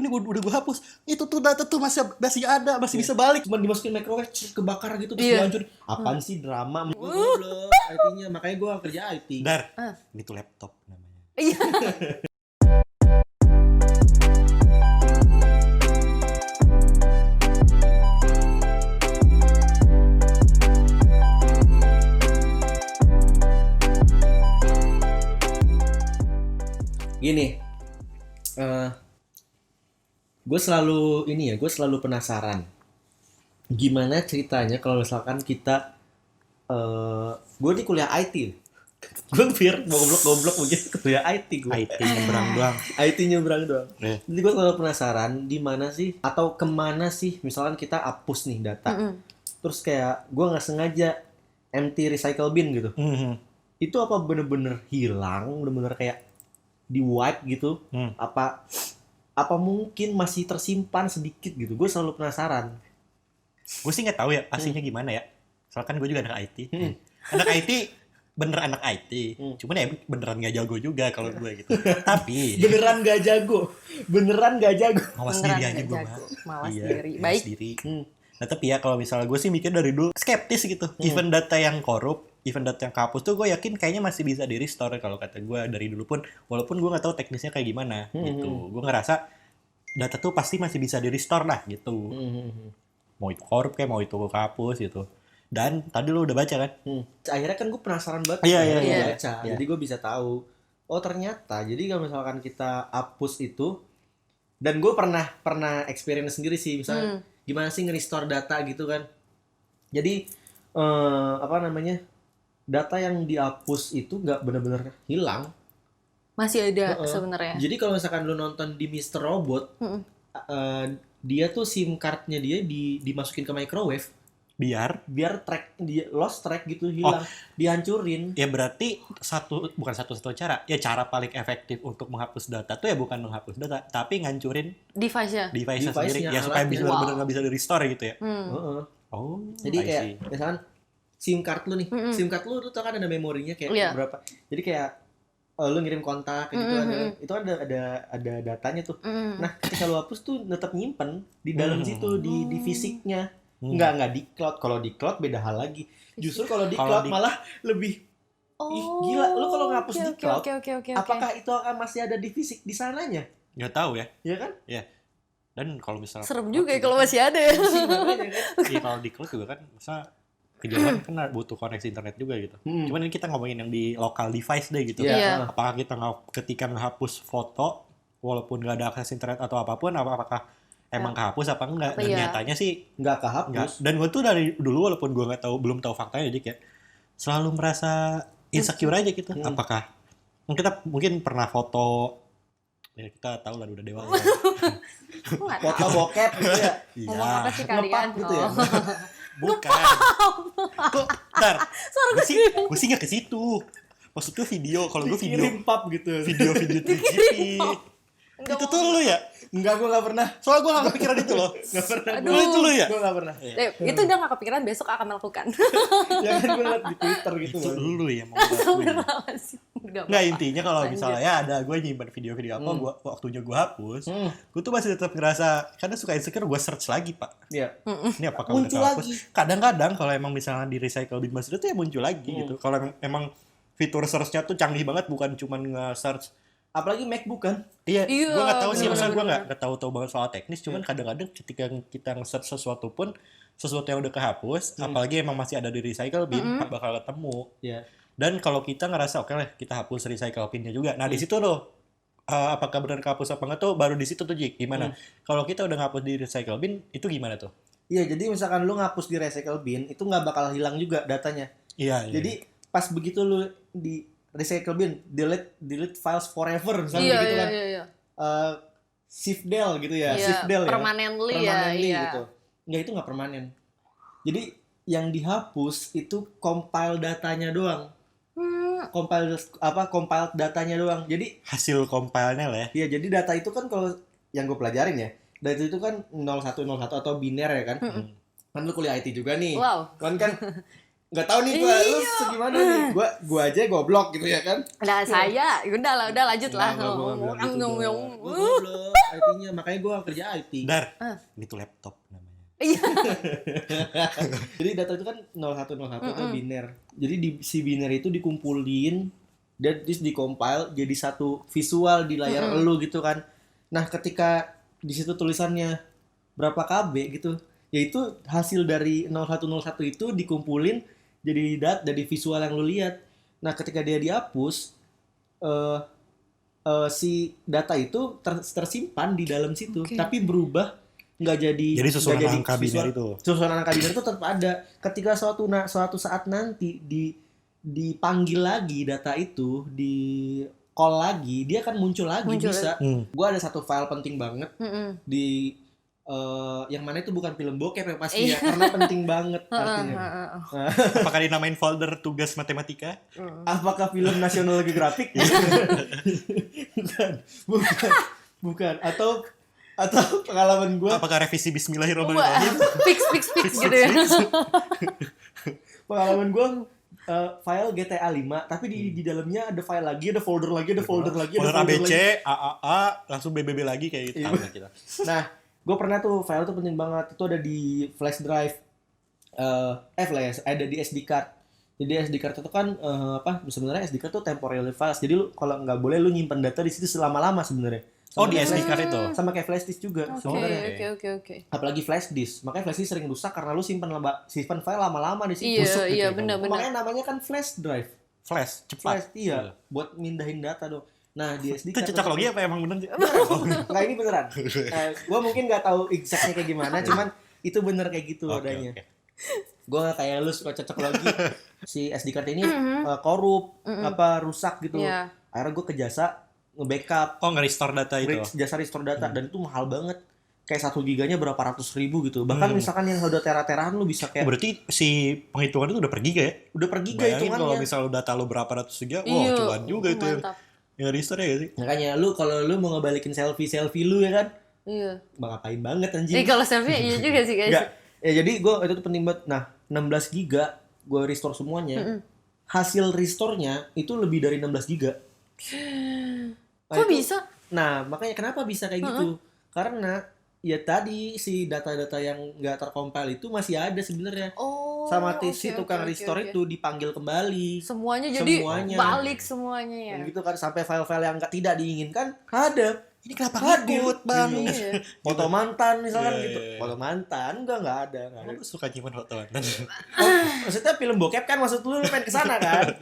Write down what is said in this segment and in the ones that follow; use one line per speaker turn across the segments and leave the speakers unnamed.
ini udah gue hapus. Itu tuh data tuh masih ada, masih bisa balik.
Cuma dimasukin microwave, kebakar gitu terus
Iya.
dihancurin. Apaan sih drama? Goblok IT-nya. Makanya gue kerja IT.
Dar, ini tuh laptop namanya.
Iya.
Gini, gue selalu penasaran gimana ceritanya kalau misalkan kita gue di kuliah IT. Gue pikir goblok mungkin kuliah IT gue.
IT nyebrang doang.
IT nyebrang doang.
Yeah.
Jadi gue selalu penasaran di mana sih atau kemana sih misalkan kita hapus nih data. Terus kayak gue nggak sengaja empty recycle bin gitu. Itu apa bener-bener hilang, bener-bener kayak di wipe gitu? Apa mungkin masih tersimpan sedikit gitu? Gue selalu penasaran.
Gue sih nggak tahu ya pastinya gimana ya. Soalnya kan gue juga anak IT. Anak IT bener anak IT. Cuman ya beneran nggak jago juga kalau gue gitu. Tapi
Beneran gak jago.
mawas
Beneran
diri aja
nggak
gue
jago.
mah.
Mawas
Iya,
diri.
mawas
Baik.
diri. Nah tapi ya kalau misalnya gue sih mikir dari dulu skeptis gitu. Even data yang korup, even data yang kehapus tuh gue yakin kayaknya masih bisa di restore kalau kata gue dari dulu pun. Walaupun gue nggak tahu teknisnya kayak gimana gitu. Gue ngerasa data tuh pasti masih bisa di restore lah gitu. Mau itu korup kayak mau itu kehapus gitu. Dan tadi lu udah baca kan?
Akhirnya kan gue penasaran banget.
Iya,
Gue
iya.
baca.
Iya.
Jadi gue bisa tahu. Oh ternyata. Jadi kalau misalkan kita hapus itu. Dan gue pernah experience sendiri sih. Misalnya gimana sih nge-restore data gitu kan. Jadi data yang dihapus itu nggak benar-benar hilang.
Masih ada sebenarnya.
Jadi kalau misalkan lu nonton di Mr. Robot, dia tuh SIM cardnya dia dimasukin ke microwave
Biar
biar lost track gitu, hilang, dihancurin.
ya berarti bukan satu-satu cara. Ya cara paling efektif untuk menghapus data tuh ya bukan menghapus data, tapi ngancurin
Device-nya.
device-nya sendiri.
Device-nya,
Ya supaya
alatnya.
benar-benar nggak bisa di restore gitu ya.
Heeh.
Oh,
Jadi
I
kayak
see.
misalkan SIM card lu nih, SIM card lu tuh kan ada memorinya kayak
Iya.
berapa. Jadi kayak lu ngirim kontak kayak gitu itu ada datanya tuh. Nah, ketika lu hapus tuh tetap nyimpen di dalam situ di fisiknya. Nggak di cloud. Kalau di cloud beda hal lagi. Justru kalau di cloud malah lebih gila. Lu kalau ngapus di cloud,
Oke.
apakah itu akan masih ada di fisik di sananya?
Nggak tahu ya.
Iya kan?
Dan kalau misalnya
Serem juga ya kalau masih ada ya.
Pusing makanya kan.
Iya, kalau di cloud juga kan masa kejauhan kan butuh koneksi internet juga gitu. Cuman ini kita ngomongin yang di local device deh gitu.
Iya.
Apakah kita ketika ngehapus foto walaupun nggak ada akses internet atau apapun, apakah emang kehapus apa enggak? Dan nyatanya sih
Nggak
enggak.
kehapus.
Dan gue tuh dari dulu walaupun gue belum tahu faktanya, jadi kayak selalu merasa insecure aja gitu. Apakah kita mungkin pernah foto, ya kita tahu lah udah dewasa.
Foto bokep gitu ya.
Ngomong apa sih kalian?
Ngepak gitu ya.
Bukan. Kok, ntar. Gue sih nggak ke situ. Maksudnya video. Kalau gue video
Kirim pap gitu.
3GP. Itu tuh lu ya?
Enggak, gue nggak pernah.
Soalnya gue gak kepikiran itu loh.
Nggak pernah.
Aduh.
Itu lu ya?
Gue nggak pernah.
Itu udah gak kepikiran, besok akan melakukan.
Ya kan gue liat di Twitter gitu.
Itu
kan.
lu ya mau ngelakuin.
Nggak
Nggak,
apa-apa.
intinya kalau
Lanjut.
misalnya ya ada gue nyimpan video-video apa, waktunya gue hapus, gue tuh masih tetap ngerasa, kadang suka insecure, gue search lagi pak.
Iya.
Ini apakah
Muncul
udah kehapus?
lagi.
Kadang-kadang kalau emang misalnya di recycle bin Mas itu ya muncul lagi gitu. Kalau emang fitur search-nya tuh canggih banget, bukan cuma nge-search.
Apalagi MacBook kan.
Iya,
Iya,
gue nggak tahu sih, maksudnya gue
bener-bener.
nggak tahu banget soal teknis, cuman kadang-kadang ketika kita nge-search sesuatu pun, sesuatu yang udah kehapus, apalagi emang masih ada di recycle bin, bakal ketemu.
Iya.
Dan kalau kita ngerasa oke lah, kita hapus recycle bin-nya juga. Nah di situ loh, apakah benar kehapus apa enggak tuh, baru di situ tuh Jik. Gimana? Kalau kita udah ngapus di recycle bin, itu gimana tuh?
Iya, jadi misalkan lu ngapus di recycle bin, itu nggak bakal hilang juga datanya.
Iya.
Jadi pas begitu lu di recycle bin, delete files forever misalnya gitu kan.
Iya.
Shift del gitu ya,
Iya,
shift del ya.
permanently ya, iya.
gitu. Enggak, itu nggak permanen. Jadi yang dihapus itu compile datanya doang. Compile datanya doang. Jadi
hasil compile-nya lah ya.
iya, jadi data itu kan kalau yang gue pelajarin ya, data itu kan 0101 atau biner ya kan. Kan lu kuliah IT juga nih.
Wow.
Kan nggak tahu nih gue, lu segimana nih? Gue aja goblok gitu ya kan?
Udah saya, udah lanjut lah.
Nggak, gua nggak bilang gitu, dong. Gua goblok IT-nya, makanya gue kerja IT.
Dar, ini tuh laptop namanya.
Iya.
Jadi data itu kan 0101 itu biner. Jadi si biner itu dikumpulin dan terus dikompil jadi satu visual di layar elu gitu kan. Nah, ketika di situ tulisannya berapa KB gitu, yaitu hasil dari 0101 itu dikumpulin jadi visual yang lu lihat. Nah, ketika dia dihapus si data itu tersimpan di dalam situ, tapi berubah nggak jadi
susunan angka biner itu.
Susunan angka biner itu tetap ada. Ketika suatu saat nanti dipanggil lagi data itu, di call lagi, dia akan muncul lagi bisa. Gua ada satu file penting banget di yang mana itu bukan film bokep ya pasti ya, karena penting banget artinya.
Apakah dinamain folder tugas matematika?
Apakah film National Geographic? bukan. Atau pengalaman gue.
Apakah revisi Bismillahirrahmanirrahim?
Fix gitu ya.
Pengalaman gue file GTA 5, tapi di dalamnya ada file lagi, ada folder lagi, ada folder lagi,
folder
ada folder
ABC,
lagi.
AAA, langsung BBB lagi kayak gitu.
Iya.
Kita.
Nah, gue pernah tuh file tuh penting banget. Itu ada di flash drive, ada di SD card. Jadi SD card itu kan sebenarnya SD card tuh temporary files. Jadi lu kalau nggak boleh lu nyimpen data di situ selama-lama sebenarnya.
Oh, di SD card itu.
Sama kayak flash disk juga sebenarnya.
Oke.
Apalagi flash disk. Makanya flash disk sering rusak karena lu simpen file lama-lama di situ.
Iya, benar.
Makanya namanya kan flash drive.
Flash, cepat.
Flash, iya. Buat mindahin data dong. Nah, di SD
Itu
card
cocok logi apa emang bener sih?
Nggak, ini beneran. Gue mungkin nggak tahu exactnya kayak gimana, cuman itu bener kayak gitu adanya. Gue nggak kayak lu suka cocok logi. Si SD card ini korup, rusak gitu.
Yeah.
Akhirnya gue ke jasa nge-backup.
Oh, nge-restore data itu.
Jasa restore data dan itu mahal banget. Kayak 1 giganya berapa ratus ribu gitu. Bahkan misalkan yang udah tera-teraan lu bisa kayak.
Berarti si penghitungan itu udah per giga ya?
Udah per giga hitungannya.
Kalau misal data lu berapa ratus giga, wah cuan juga itu yang restore ya gak sih?
Makanya kalau lu mau ngebalikin selfie lu ya kan?
Iya.
Bang ngapain banget anjing.
Kalau selfie iya juga sih guys.
Enggak. Ya jadi itu tuh penting banget. Nah, 16 giga gue restore semuanya. Hasil restore-nya itu lebih dari 16 giga.
Kok bisa?
Nah, makanya kenapa bisa kayak gitu? Karena ya tadi si data-data yang nggak terkompil itu masih ada sebenarnya.
Oh.
Sama si tukang restore itu dipanggil kembali.
Semuanya jadi balik semuanya ya.
Dan gitu kan sampai file-file yang tidak diinginkan ada.
Ini kenapa ngikut bang?
Foto mantan misalkan gitu. Foto mantan nggak ada.
Aku suka nyimpen foto mantan.
Maksudnya film bokep kan, maksud lu pengen kesana kan?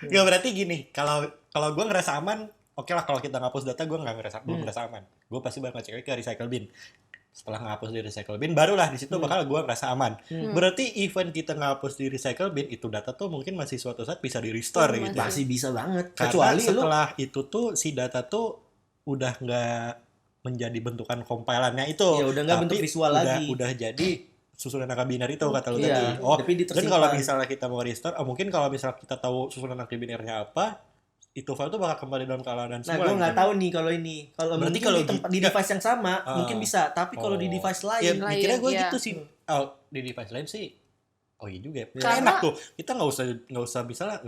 Nggak, berarti gini, kalau gue ngerasa aman, oke lah kalau kita ngapus data gue belum ngerasa aman. Gue pasti bakal ngecek ke recycle bin. Setelah ngapus di recycle bin, barulah di situ bakal gue ngerasa aman. Berarti even kita ngapus di recycle bin, itu data tuh mungkin masih suatu saat bisa di restore gitu.
Masih bisa banget.
Karena
kecuali
setelah itu tuh si data tuh udah nggak menjadi bentukan kompilannya itu.
Ya udah nggak bentuk visual lagi.
Udah jadi susunan angka biner itu kata lu
Iya,
tadi. Oh,
tapi
dan kalau misalnya kita mau restore, mungkin kalau misalnya kita tahu susunan angka binernya apa, itu file itu bakal kembali dalam keadaan semula.
Nah, gue nggak tahu nih kalau ini. Kalau
berarti
mungkin
kalau
di device yang sama mungkin bisa, tapi kalau di device lain,
ya mikirnya gue
iya.
gitu sih. Oh, di device lain sih. Oh iya juga.
Karena-
Enak tuh. Kita nggak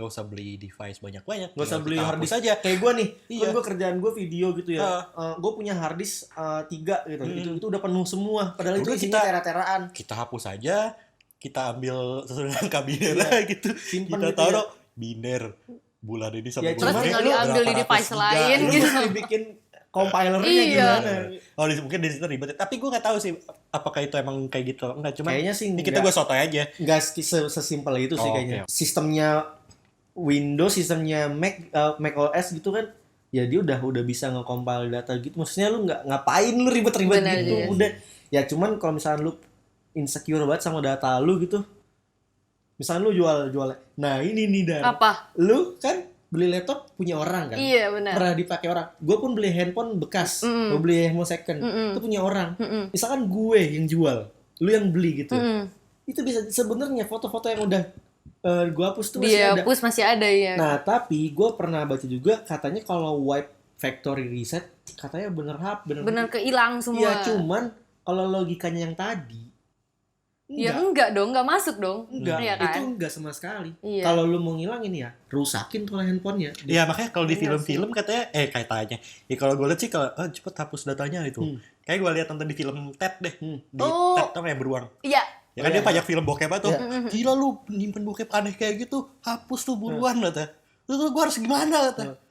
usah beli device banyak-banyak.
nggak usah beli hard disk
aja.
kayak gue nih.
Iya.
Kan gue kerjaan gue video gitu ya. Gue punya hard disk 3 gitu. Itu udah penuh semua. Padahal
Udah,
itu isinya tera-teraan.
Kita hapus aja. Kita ambil susunan angka biner gitu.
Simpen
Kita
gitu ya.
taruh biner bulan ini sampai
Ya,
bulan
Terus
ini
tinggal diambil di
berapa
device
ratus
lain
giga.
Lu
gitu.
mesti bikin compilernya
Iya.
gimana?
Oh, mungkin di situ ribet. Tapi gue nggak tahu sih apakah itu emang kayak gitu. Enggak, cuma
Kayaknya sih
ini kita gue sotoy aja.
nggak sesimpel itu sih
Oh,
kayaknya.
oke.
Sistemnya Windows, sistemnya Mac OS gitu kan, ya dia udah bisa nge-compile data gitu. Maksudnya lu ngapain lu ribet-ribet
Benar
gitu.
juga.
Udah ya cuman kalau misalnya lu insecure banget sama data lu gitu. Misalnya lu jual. Nah, ini nih Dan.
Apa?
Lu kan beli laptop punya orang kan?
Iya benar.
Pernah dipakai orang. Gue pun beli handphone bekas. Gue beli handphone second. Itu punya orang. Misalkan gue yang jual, lu yang beli gitu. Itu bisa sebenarnya foto-foto yang udah gue hapus tuh masih ada.
Dihapus masih ada ya.
Nah, tapi gue pernah baca juga katanya kalau wipe factory reset katanya bener
Benar kehilang semua.
Iya, cuman kalau logikanya yang tadi
Ya enggak dong, enggak masuk dong.
Enggak,
Iya kan?
itu enggak sama sekali.
Iya.
Kalau lu mau ngilangin ya, rusakin tuh handphonenya.
Iya makanya kalau di
Bener
film-film katanya katanya ya kalau gue lihat sih kalau cepet hapus datanya itu. Kayak gue lihat nonton di film Ted deh. Di Ted tuh yang beruang.
Iya.
Ya kan dia pajak film bokep tuh.
Iya.
Gila lu nyimpen bokep aneh kayak gitu, hapus tuh buruan kata. Terus gue harus gimana kata.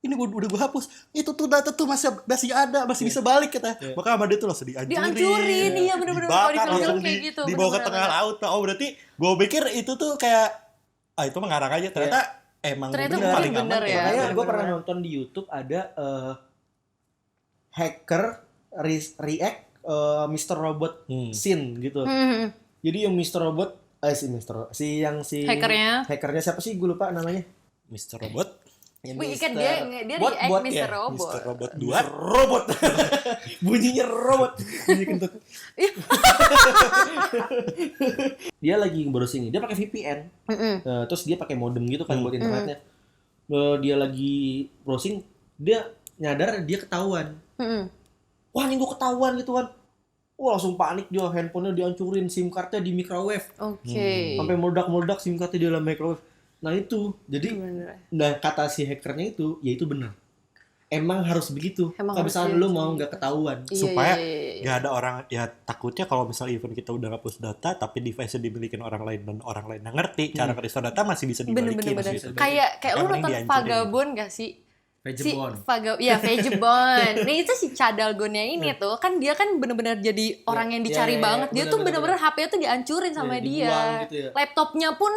Ini udah gue hapus. Itu tuh data tuh masih ada, masih bisa balik kata. Maka sama dia tuh langsung
Dihancurin, iya bener-bener kalau di
dibakar,
film
langsung
kayak gitu.
dibawa ke
bener-bener.
tengah laut. Oh berarti gue pikir itu tuh kayak itu mengarang aja ternyata emang
Ternyata
bener, paling
bener
aman
ya.
ya.
Makanya gue
bener-bener.
pernah nonton di YouTube ada hacker react Mr. Robot scene gitu. Jadi yang Mr. Robot hackernya siapa sih, gue lupa namanya.
Mr. Robot
Wih, kan dia react
bot,
Mr.
ya.
Robot.
Mr. Robot 2
Robot. Bunyinya robot. Bunyi kentut. Dia lagi browsing, dia pakai VPN. Terus dia pakai modem gitu kan buat internetnya. Dia lagi browsing, dia nyadar dia ketahuan. Wah, ini gue ketahuan gitu kan. Wah, langsung panik dia, handphonenya dihancurin, SIM cardnya di microwave.
Oke.
Sampai meledak-meledak SIM cardnya di dalam microwave. Nah itu, jadi nah kata si hackernya itu, ya itu benar. Emang harus begitu.
Emang
Kalau
harus
misalnya
gitu.
lu mau nggak ketahuan.
supaya nggak ada orang ya takutnya kalau misalnya even kita udah hapus data tapi device-nya dimiliki orang lain dan orang lain nggak ngerti cara nge-restore data masih bisa dibalikin.
Bener-bener.
masih bisa dibalikin.
Kayak lu
Yang penting
nonton
dihancurin.
Vagabond gak sih?
Vagabond.
Vagabond. Nah itu si Cadalgonnya ini tuh kan dia kan bener-bener jadi orang yang dicari banget. Dia tuh bener-bener HP-nya tuh dihancurin sama dia.
dibuang gitu ya.
Laptopnya pun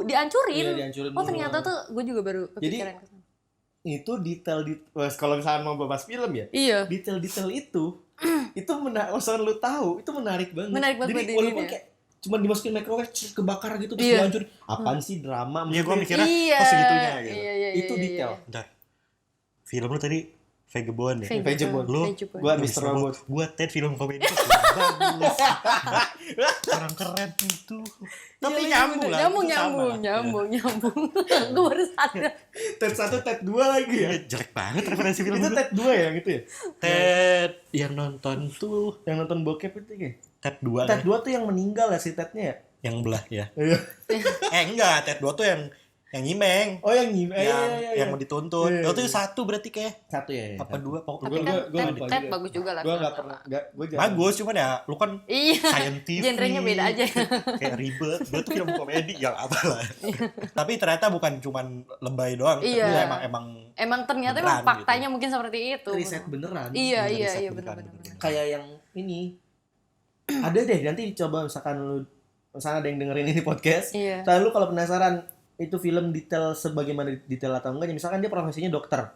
dihancurin.
Iya, dihancurin
Oh
dulu.
ternyata tuh gue juga baru
Jadi,
kepikiran kesana.
Itu detail kalau misalnya mau bahas film ya,
Iya.
detail-detail itu maksudnya lu tahu itu menarik banget.
Menarik banget
Jadi
buat
walaupun
dirinya.
kayak cuma dimasukin microwave terus kebakar gitu terus
Iya.
dihancurin. Apaan sih drama?
Iya gue
Maksudnya
mikirnya
Iya.
oh segitunya gitu.
Iya,
itu detail.
Bentar. Film lu tadi Vagabond ya?
Vagabond.
Lu
Gua Mr. Robot.
Gua Ted film komedi itu bagus. Kurang keren itu. Tapi nyambung lah.
Nyambung. Gue baru sadar.
Ted 1, Ted 2 lagi ya.
Jelek banget referensi film
Itu
itu.
Ted 2 ya gitu ya?
Ted yang nonton tuh
Yang nonton bokep itu kayak.
Ted 2
Ted 2 tuh yang meninggal ya si Tednya ya?
yang belah ya.
Iya.
Enggak, Ted 2 tuh yang nyimeng.
Oh yang nyim.
Yang mau dituntut.
Iya,
Itu
iya.
satu berarti kayak
Satu ya.
apa dua pokoknya.
Tapi
Gua
kan
lupa
Ted
juga.
bagus juga lah.
Gue
filmnya.
nggak pernah, gue jarang.
Bagus cuman ya lu kan
Iya.
scientific.
Genrenya beda aja.
Kayak ribet. Gue tuh film komedi ya apalah. Tapi ternyata bukan cuman lebay doang.
Iya.
Tapi
Emang ternyata
beneran
emang faktanya mungkin seperti itu.
Riset beneran.
Iya
riset
benar-benar.
Kayak yang ini. Ada deh nanti coba misalkan lu misalnya ada yang dengerin ini podcast.
Iya.
Lalu kalau penasaran itu film detail sebagaimana detail atau enggak, misalkan dia profesinya dokter.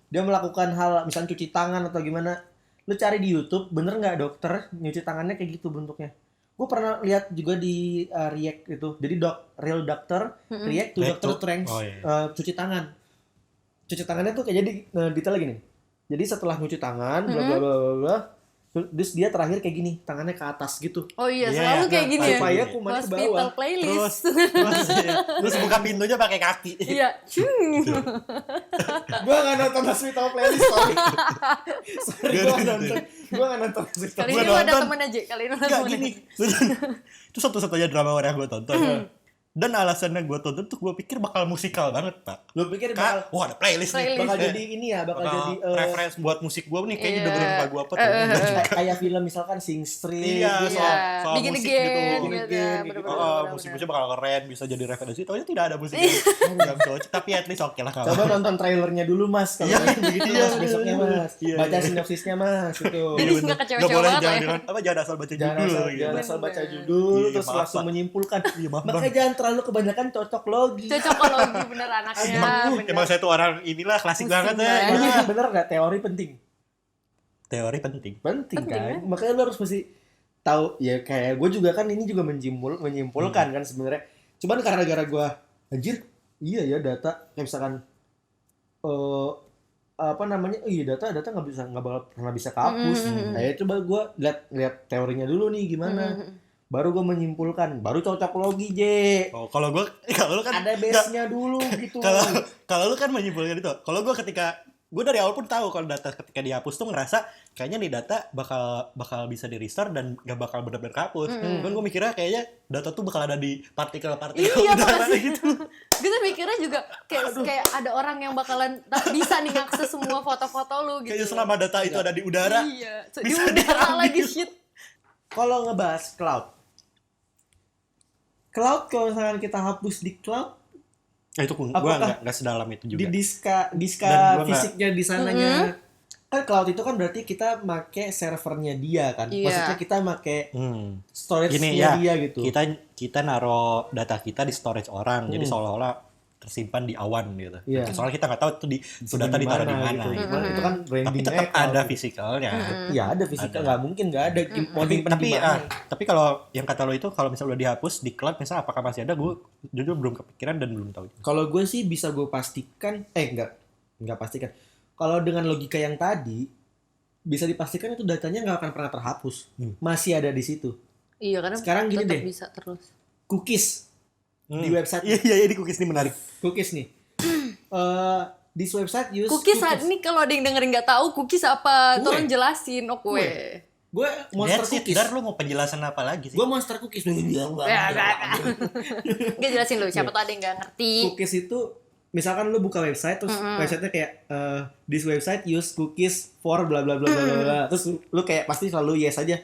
Dia melakukan hal misalnya cuci tangan atau gimana. Lu cari di YouTube, bener nggak dokter nyuci tangannya kayak gitu bentuknya. Gue pernah lihat juga di React itu. Jadi real doctor react to doctor strength cuci tangan. Cuci tangannya tuh kayak jadi detail lagi nih. Jadi setelah nyuci tangan, bla bla bla bla bla, terus dia terakhir kayak gini, tangannya ke atas gitu.
Oh iya,
Iya,
selalu
iya,
kayak gini ya.
Supaya kumannya ke
Hospital
bawah.
playlist.
Terus buka pintunya pakai kaki.
Iya.
Gue gak nonton hospital playlist, sorry. Sorry, gue gak nonton. Gue gak nonton hospital
Kali
Gua
ini lu ada
nonton.
temen aja. Kali ini lu ada
Enggak
temen
gini.
aja.
Itu satu-satunya drama Korea yang gue tonton. Dan alasannya gue tonton tuh gue pikir bakal musikal banget, Pak.
Lu pikir bakal
Wah ada playlist nih.
bakal jadi ini ya, bakal jadi
reference buat musik gue nih. Kayaknya
Iya.
dengerin lagu apa tuh.
kayak film misalkan Sing Street.
Iya,
terus
soal
Begin
musik
again,
gitu.
gitu.
Begin again,
Bener-bener.
Musik-musiknya bakal keren, bisa jadi referensi. Taunya tidak ada musiknya yang cocok, tapi at least oke lah.
Coba nonton trailernya dulu mas, kalau
Iya,
begitu
iya,
mas besoknya mas,
iya,
baca
iya.
sinopsisnya mas, itu.
Jadi nggak kecewa-kecewa
boleh
banget lah ya.
jangan asal baca
Jangan
judul.
asal,
gitu.
jangan asal baca
Bener.
judul
Iya,
terus
maaf,
langsung
Pak.
menyimpulkan.
Iya, maaf,
Makanya
Bang.
jangan terlalu kebanyakan cocok logi.
Cocokologi bener anaknya.
Emang saya tuh orang inilah klasik
Pusing
banget ya.
banget.
Ini bener nggak teori penting?
Teori penting.
Penting kan?
ya.
Makanya lo harus mesti tahu ya, kayak gue juga kan ini juga menyimpulkan kan sebenarnya. Cuman karena gara gue anjir, iya ya data kayak misalkan apa namanya? Iya data nggak bakal pernah bisa kehapus. Nah, ya coba gue lihat teorinya dulu nih gimana. Baru gue menyimpulkan, baru cocok logi J.
Oh, kalau lu kan
Ada base-nya dulu gitu.
kalau lu kan menyimpulkan itu. Kalau gue ketika gue dari awal pun tahu kalau data ketika dihapus tuh ngerasa kayaknya nih data bakal bisa di restore dan gak bakal benar-benar kehapus. Kan gue mikirnya kayaknya data tuh bakal ada di partikel-partikel
Iya,
udara
makasih.
gitu.
Gue tuh mikirnya juga kayak ada orang yang bakalan bisa nih ngakses semua foto-foto lu gitu.
Kayaknya selama data itu ada di udara,
Iya, di
bisa
udara
diambil.
lagi shit.
Kalau ngebahas cloud, kalau misalkan kita hapus di cloud,
itu gue
Apakah
nggak sedalam itu
di
juga.
diska
Dan gua
fisiknya di sananya, kan cloud itu kan berarti kita make servernya dia kan,
Iya.
maksudnya kita make
Gini
storage-nya
ya,
dia gitu.
kita naro data kita di storage orang, jadi seolah-olah tersimpan di awan gitu.
Iya.
Soalnya kita nggak tahu itu data ditaruh di mana.
gitu.
Gitu.
Itu kan
Tapi
brandingnya
tetap
cloud
ada
gitu.
fisikalnya.
Iya ada fisikal,
Ada.
nggak mungkin nggak ada. Mau disimpan di mana?
Tapi kalau yang kata lo itu kalau misalnya udah dihapus di cloud misalnya apakah masih ada, gue jujur belum kepikiran dan belum tahu.
Kalau gue sih bisa gue pastikan, nggak pastikan. Kalau dengan logika yang tadi, bisa dipastikan itu datanya nggak akan pernah terhapus, masih ada di situ.
Iya, karena
Sekarang gini
tetap
deh.
bisa terus.
Cookies di website,
Iya, di cookies ini menarik.
cookies nih. Di website use
Cookies ini kalau ada yang dengerin nggak tahu cookies apa,
Gue.
tolong jelasin. Oke.
Gue monster
That's it,
cookies.
Dar, lu mau penjelasan apa lagi sih?
Gue monster cookies.
Nggak jelasin loh, siapa tuh ada yang nggak ngerti.
Cookies itu misalkan lu buka website terus websitenya kayak this website use cookies for bla bla bla bla bla bla. Terus lu kayak pasti selalu yes aja.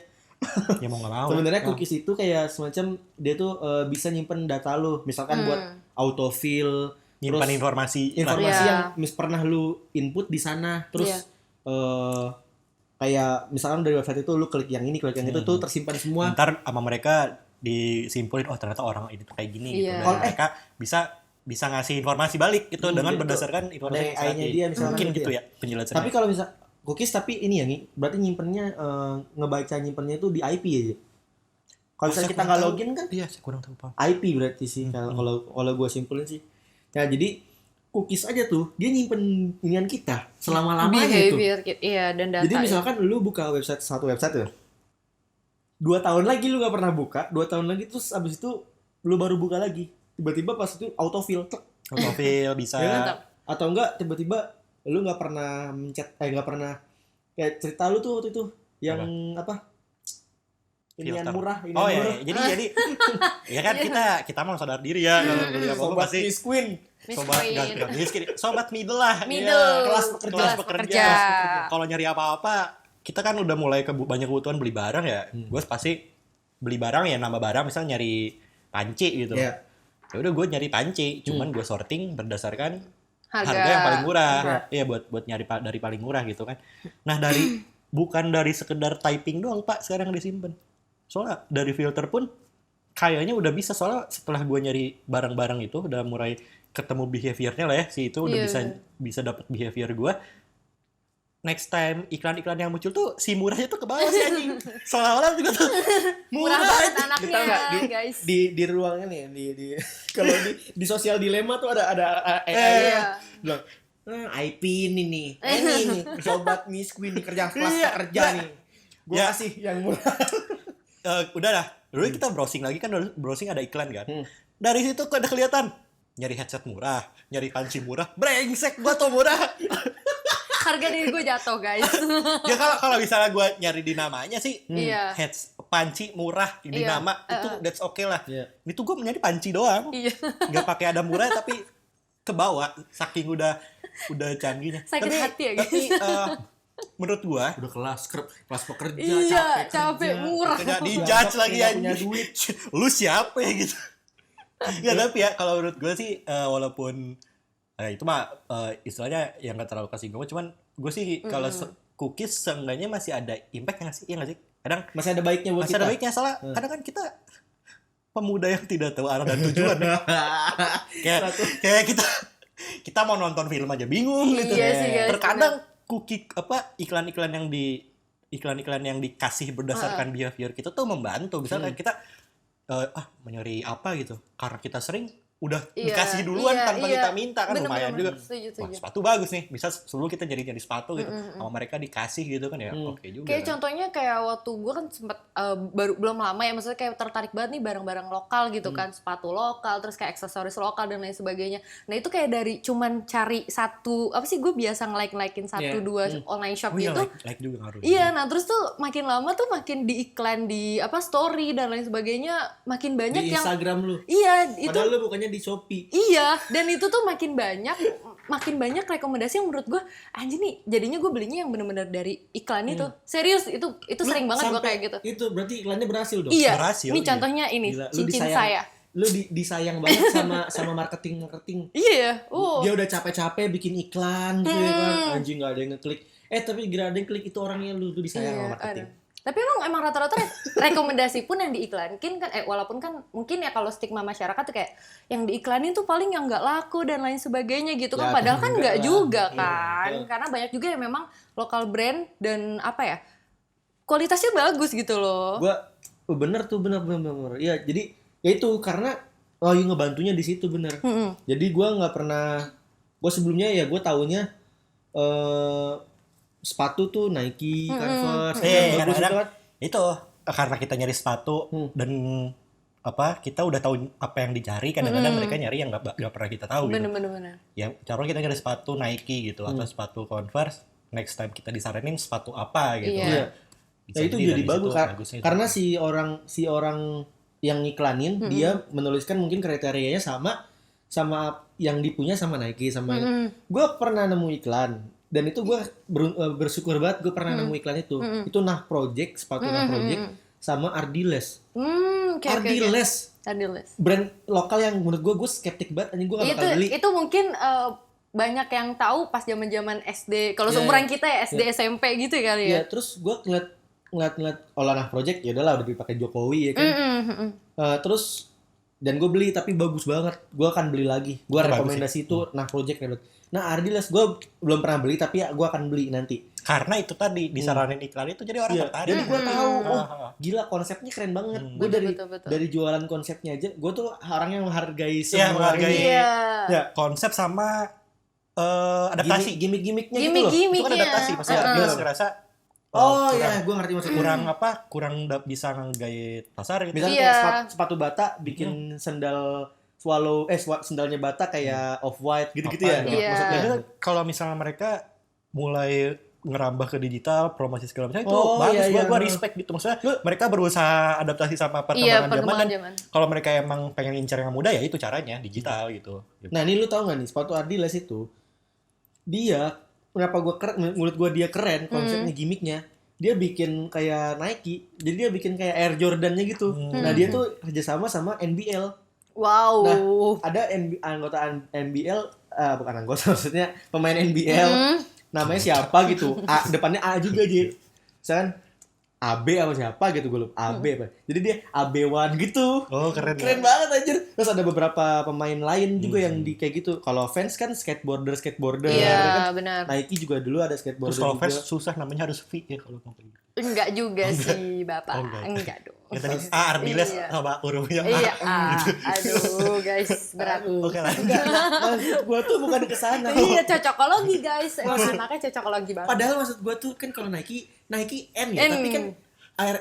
Ya mau nggak mau.
Sebenarnya cookies itu kayak semacam dia tuh bisa nyimpen data lu, misalkan buat autofill,
Nyimpan
terus
informasi.
informasi
Iya.
yang pernah lu input di sana, terus
Iya.
kayak misalkan dari website itu lu klik yang ini, klik yang itu tuh tersimpan semua.
Ntar sama mereka disimpulin, oh ternyata orang ini tuh kayak gini gitu.
Iya.
Dan mereka bisa ngasih informasi balik gitu dengan
gitu.
berdasarkan informasi
Dari
yang saat
AI-nya
ini.
dia misalnya
Mungkin
gitu
gitu
ya.
ya penjelasannya.
Tapi kalau misal cookies tapi ini ya nih, berarti nyimpennya nyimpennya itu di IP aja. Kalau misalnya kita nggak login kan
Iya, saya kurang tahu Pak.
IP berarti sih kalau gue simpulin sih. Ya jadi cookies aja tuh dia nyimpen inian kita selama lamanya itu.
Behavior kita, iya, dan data.
Jadi misalkan lu buka satu website ya, 2 tahun lagi lu nggak pernah buka, 2 tahun lagi terus abis itu lu baru buka lagi, tiba-tiba pas itu autofill, tek.
Autofill bisa.
Ya kan? Atau enggak tiba-tiba lu nggak pernah nggak pernah kayak cerita lu tuh waktu itu yang apa? Inian
Filter.
murah, inian
Oh
murah.
iya, jadi ya kan kita mau sadar diri ya kalau beli apa
Sobat
pasti
Miss Queen.
Miss
sobat
Queen.
nggak miskin, sobat middle lah.
Middle.
Iya.
Kelas
pekerja.
Kalau nyari apa-apa, kita kan udah mulai banyak kebutuhan beli barang ya. Gue pasti beli barang ya, nambah barang, misalnya nyari panci gitu.
Iya.
Ya udah gue nyari panci, cuman gue sorting berdasarkan
Harga.
harga yang paling murah.
Iya.
Iya, buat nyari dari paling murah gitu kan. Nah, bukan dari sekedar typing doang, Pak, sekarang disimpan. Soalnya dari filter pun kayaknya udah bisa, soalnya setelah gue nyari barang-barang itu udah mulai ketemu behaviornya lah ya, si itu udah
Iya.
bisa dapat behavior gue. Next time iklan-iklan yang muncul tuh si murahnya tuh ke bawah sih anjing. Seolah-olah juga tuh
Murah
murah.
banget
Kita
anaknya,
nggak
guys.
di ruangan nih kalau di sosial dilema tuh ada AI
Iya.
bilang IP ini nih ini sobat Miss Queen nih kerja kelas
Iya.
pekerja nih gue
Ya.
kasih yang murah.
Udah lah. Dulu kita browsing lagi kan, browsing ada iklan kan. Dari situ kok ada kelihatan nyari headset murah, nyari panci murah, brengsek gua tuh murah.
Harga diri gue jatuh, guys.
Ya kalau misalnya gua nyari di namanya sih,
Iya.
panci murah di
Iya.
nama itu that's okay lah.
Iya.
Itu gua nyari panci doang.
Iya.
Nggak pakai ada murah tapi ke bawah saking udah canggihnya.
Sakit hati ya, guys.
Tapi menurut gua
Udah kelas pekerja
Iya, capek murah.
nggak dijudge lagi
nggak punya
anjing.
duit.
Lu siapa ya gitu. Ya tapi ya kalau menurut gue sih walaupun itu mah istilahnya yang nggak terlalu kasih gue, cuman gue sih kalau cookies seenggaknya masih ada impact nggak sih? Iya nggak sih? Kadang
masih ada baiknya buat
masih
kita.
ada baiknya, salah. Kadang kan kita pemuda yang tidak tahu arah dan tujuan. kayak kita mau nonton film aja bingung gitu.
Iya sih, guys,
Terkadang iklan-iklan yang dikasih berdasarkan behavior kita tuh membantu. Misalkan kita mencari apa gitu, karena kita sering udah
Iya,
dikasih duluan tanpa kita minta kan, lumayan juga.
Setuju.
Wah, sepatu bagus nih, bisa sebelum kita nyari sepatu gitu, sama mereka dikasih gitu kan ya, oke juga.
Kayak
kan.
contohnya kayak waktu gue kan sempet belum lama ya, maksudnya kayak tertarik banget nih barang-barang lokal gitu kan, sepatu lokal, terus kayak aksesoris lokal dan lain sebagainya. Nah itu kayak dari cuman cari satu, apa sih, gue biasa nge-like-in satu dua online shop
Oh iya,
gitu.
like juga ngaruh.
Iya, nah terus tuh makin lama tuh makin diiklan di apa story dan lain sebagainya, makin banyak
Di
yang
Instagram lu.
iya itu.
Padahal lu bukannya di Shopee.
Iya, dan itu tuh makin banyak rekomendasi yang menurut gue anjir nih, jadinya gue belinya yang bener-bener dari iklan itu. Serius, itu sering banget gue
Sampai
kayak gitu.
Itu berarti iklannya berhasil dong.
Iya,
Berhasil,
ini
iya.
contohnya ini,
Gila, lu
cincin
disayang.
saya.
Lu disayang banget sama marketing.
Iya,
Dia udah capek-capek bikin iklan gitu ya kan. Anjing gak ada yang ngeklik. Tapi gak ada yang klik, itu orangnya lu disayang
iya,
sama marketing.
aduh. Tapi emang rata-rata rekomendasi pun yang diiklankin kan, walaupun kan mungkin ya kalau stigma masyarakat tuh kayak yang diiklanin tuh paling yang nggak laku dan lain sebagainya gitu kan,
Ya,
padahal kan nggak
enggak lah.
juga
Iya,
kan,
betul.
karena banyak juga yang memang lokal brand dan apa ya, kualitasnya bagus gitu loh.
Bener. Iya, jadi ya itu karena yang ngebantunya di situ bener. Jadi gue nggak pernah, gue sebelumnya ya gue taunya sepatu tuh Nike, Converse, yang bagus itu
kadang-kadang
kan.
itu karena kita nyari sepatu dan apa, kita udah tahu apa yang dicari, kadang-kadang mereka nyari yang nggak pernah kita tahu gitu.
Bener-bener.
Ya, cara kita nyari sepatu Nike gitu atau sepatu Converse, next time kita disaranin sepatu apa gitu.
Iya.
Ya itu jadi bagus karena si orang yang ngiklanin dia menuliskan mungkin kriterianya sama yang dipunya sama Nike sama. Gue pernah nemu iklan dan itu gue bersyukur banget gue pernah nemu iklan itu. Itu Nah Project, sepatu Nah Project sama Ardiles. Ardiles. Brand lokal yang menurut gue skeptik banget, anjing gue gak bakal beli.
Itu mungkin banyak yang tahu pas zaman-zaman SD. Kalau seumuran kita ya SD, SMP gitu kali ya.
Iya, terus gue ngeliat Nah Project, ya udahlah udah dipakai Jokowi ya kan. Terus dan gue beli tapi bagus banget. Gue akan beli lagi. Gue rekomendasi itu Nah Project. Nah Ardiles gue belum pernah beli tapi ya gue akan beli nanti.
Karena itu tadi disaranin iklan itu jadi orang tertarik.
Jadi gue tahu, gila konsepnya keren banget. Gue
Betul.
dari jualan konsepnya aja, gue tuh orang yang menghargai
Iya,
semua
menghargai
ini.
konsep sama adaptasi.
Gimmick-gimmicknya gitu loh.
Gimmick-gimmick.
Itu kan adaptasi, maksudnya dia ngerasa
Gue ngerti maksudnya.
kurang bisa ngegait pasar gitu.
Misalnya kayak sepatu Bata bikin sendal sendalnya Bata kayak off-white gitu-gitu ya.
Iya.
Maksudnya.
Jadi kalau misalnya mereka mulai ngerambah ke digital, promosi segala macam itu bagus,
iya.
gua respect gitu. Maksudnya mereka berusaha adaptasi sama perkembangan zaman. Kalau mereka emang pengen incar yang muda ya itu caranya digital gitu.
Nah ini lu tau gak nih sepatu Adidas itu, dia kenapa menurut gue dia keren konsepnya, gimmicknya. Dia bikin kayak Nike, jadi dia bikin kayak Air Jordan-nya gitu. Nah dia tuh kerjasama sama NBL.
Wow.
Nah ada anggota NBL, bukan anggota maksudnya pemain NBL. Namanya siapa gitu, depannya A juga aja. Misalkan AB apa siapa gitu, gue lupa. AB apa. Jadi dia AB1 gitu.
Oh keren
Banget anjir. Terus ada beberapa pemain lain juga yang di kayak gitu. Kalau fans kan skateboarder.
Iya,
kan?
benar.
Nike juga dulu ada skateboarder.
Terus kalau
juga.
fans susah namanya harus V ya kalau mau kayak gitu.
Enggak juga sih, Bapak.
Enggak.
Dong.
Ya tadi Ardiles
Iya.
sama hurufnya
Iya, aduh guys, berat.
Oke lah.
Maksud gue tuh bukan ke sana.
Iya, cocokologi guys. Emang anaknya cocokologi banget.
Padahal maksud gue tuh kan kalau Nike N ya, tapi kan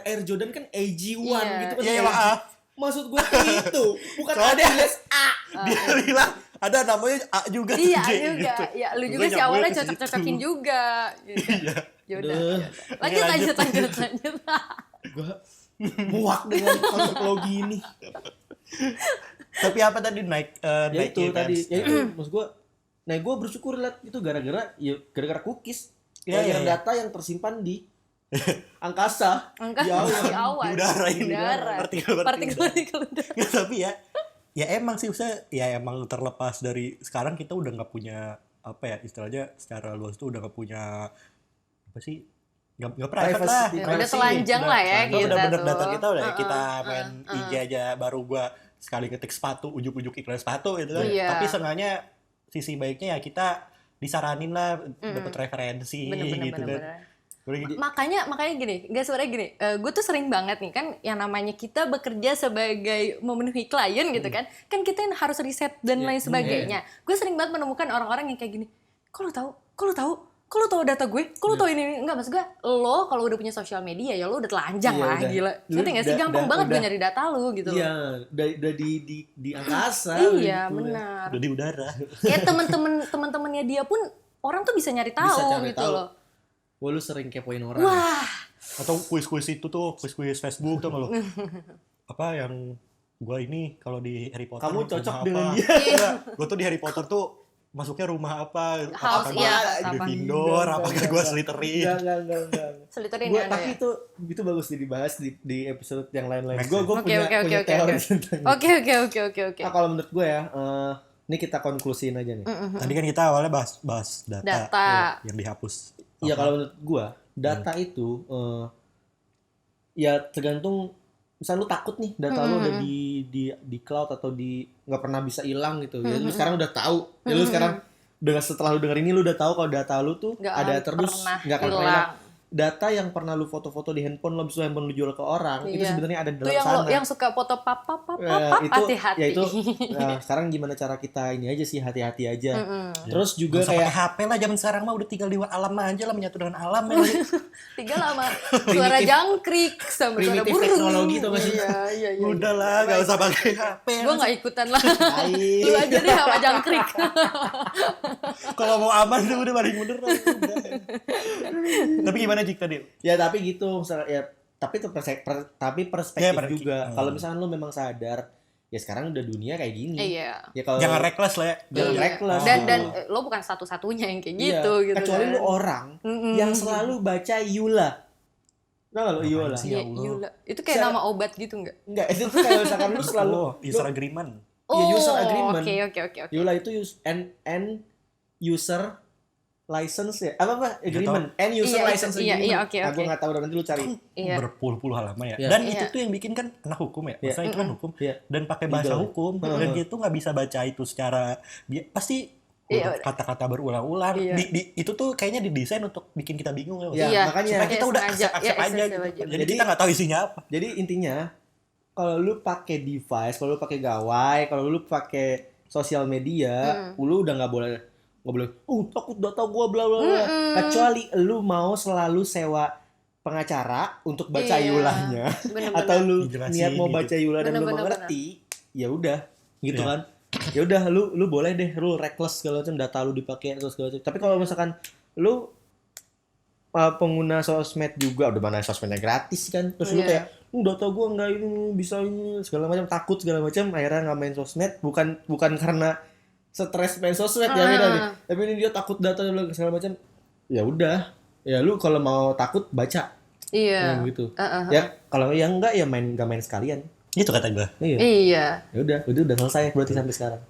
Air Jordan kan AG1 gitu kan.
Iya, maaf.
Maksud gue itu bukan
Soalnya
Adidas A.
Dia bilang ada namanya A juga
Iya
J
juga.
gitu.
Ya, lu juga
Gue
sih
nyambungnya
awalnya
ke
cocok-cocokin
situ.
juga. Gitu. Yaudah.
Lanjut.
Lanjut.
Gue muak dengan konsepologi ini.
Tapi apa tadi naik
Ya itu
events?
tadi, ya itu maksud gue. Nah gue bersyukur liat itu gara-gara cookies. Layer data yang tersimpan di angkasa.
Angka
di awan.
di awan.
Di udara ini.
Udara. Partikel udara.
Ya, tapi ya emang sih ya emang terlepas dari sekarang kita udah nggak punya apa ya istilahnya secara luas tuh udah nggak punya apa sih nggak private
Privacy.
lah.
Ya, udah
Privacy.
telanjang lah ya
Udah
kita
bener
tuh.
data kita udah kita main IG aja baru gua sekali ketik sepatu ujuk-ujuk iklan sepatu gitu kan.
Iya.
Tapi seenggaknya sisi baiknya ya kita disaranin lah dapat referensi
Bener.
gitu kan.
Makanya gini, nggak sebenarnya gini, gue tuh sering banget nih kan yang namanya kita bekerja sebagai memenuhi klien gitu kan kita yang harus riset dan lain sebagainya. Gue sering banget menemukan orang-orang yang kayak gini, kok lo tahu data gue, kok lo tahu ini, enggak maksud gue, lo kalau udah punya sosial media ya lo udah telanjang lah, gila, ngerti nggak sih, gampang banget gue nyari data lo gitu.
Iya, udah di angkasa.
Iya
gitu.
benar.
Udah di udara.
Ya teman-temannya dia pun orang tuh bisa nyari tahu gitu
tahu.
loh.
Wah, lu sering kepoin orang.
Wah.
Atau kuis-kuis itu tuh, kuis-kuis Facebook tuh kalau apa yang gua ini kalau di Harry Potter
Kamu cocok
rumah
dengan
apa?
dia.
Enggak, gua tuh di Harry Potter tuh masuknya rumah apa?
House,
Apakah
iya,
gua
apa?
Gryffindor, apakah gua Slytherin?
Enggak.
Slytherin
Gua,
ya,
tapi
ya.
itu bagus dibahas di episode yang lain-lain.
Next,
Gue
Oke.
punya teori tentang itu.
Oke.
Nah, kalau menurut gue ya, ini kita konklusiin aja nih.
Tadi kan kita awalnya bahas data,
Data.
yang dihapus.
Iya,
Apa?
kalau menurut gue data itu ya tergantung. Misal lu takut nih data lu ada di cloud atau di nggak pernah bisa hilang gitu. Ya lu sekarang udah tahu. Ya lu sekarang setelah lu denger ini lu udah tahu kalau data lu tuh
Nggak
ada terus,
pernah
nggak akan pernah
hilang.
hilang. Data yang pernah lu foto-foto di handphone lo, habis itu handphone lu jual ke orang, itu
Iya.
sebenarnya ada di
Itu
dalam
yang
sana.
yang suka foto pap
itu
hati-hati.
ya itu sekarang gimana cara kita ini aja sih, hati-hati aja. Terus juga
Gak usah
kayak
pakai HP lah zaman sekarang mah, udah tinggal di alam aja lah, menyatu dengan alam ya.
Tiga lama suara jangkrik sama suara
primitif
burung.
teknologi tuh masih.
Iya.
Udah lah, gak usah pakai HP.
Gue nggak ikutan lah.
Baik.
Lu aja deh sama jangkrik.
Kalau mau aman tuh udah paling bener lah. Udah. Tapi gimana Jik tadi?
Ya tapi gitu misalnya ya, tapi itu perspektif
Ya,
juga. Kalau misalnya lu memang sadar ya sekarang udah dunia kayak gini.
Iya.
Ya kalau
Jangan reckless lah ya.
Jangan
Iya.
reckless.
Dan lo bukan satu-satunya yang kayak
Iya,
gitu gitu.
kecuali
kan.
lu orang yang selalu baca Yula. Tau gak lu Yula?
sih?
Iya,
Ya Allah.
Yula. Itu kayak
Secara-
nama obat gitu nggak?
Enggak, itu tuh kayak misalkan lu selalu
Oh, user agreement.
Ya, user agreement.
Oke.
Yula itu end user license ya? Apa? Agreement. End user
Iya,
license
iya,
agreement.
iya, oke,
Nah, gue
oke.
nggak tahu, nanti lu cari.
Iya.
Berpuluh-puluh halaman ya.
Iya.
Dan
Iya.
itu tuh yang bikin kan anak hukum ya.
Iya.
Maksudnya itu kan hukum.
Iya.
Dan pakai bahasa
Legal.
hukum. Dan dia tuh nggak bisa baca itu secara pasti
Iya.
kata-kata berulang-ulang.
Iya.
Itu tuh kayaknya didesain untuk bikin kita bingung ya.
Iya,
Iya,
makanya.
Supaya kita udah
sengaja.
accept
Iya,
aja
sengaja
gitu.
aja.
Jadi kita nggak tahu isinya apa.
Jadi intinya kalau lu pakai device, kalau lu pakai gawai, kalau lu pakai sosial media, lu udah nggak boleh takut data gua bla bla bla. Kecuali lu mau selalu sewa pengacara untuk baca
Iya.
Yulahnya,
Bener-bener.
atau lu
Dijelasin
niat mau
gitu.
baca Yulah dan lu
Bener-bener.
mengerti, ya udah gitu
Iya.
kan. Ya udah lu boleh deh lu reckless segala macam, data lu dipakai terus segala macam. Tapi kalau misalkan lu pengguna sosmed juga, udah mana sosmednya gratis kan, terus lu
Iya.
kayak data gua nggak ini bisa ini segala macam, takut segala macam, akhirnya nggak main sosmed, bukan karena stres main sosmed ya beda nih, tapi ini dia takut data segala macam. Ya udah, ya lu kalau mau takut baca
Iya.
gitu. Ya kalau yang enggak ya nggak main sekalian.
Itu kata gue.
Iya.
Iya.
Ya udah selesai berarti sampai sekarang.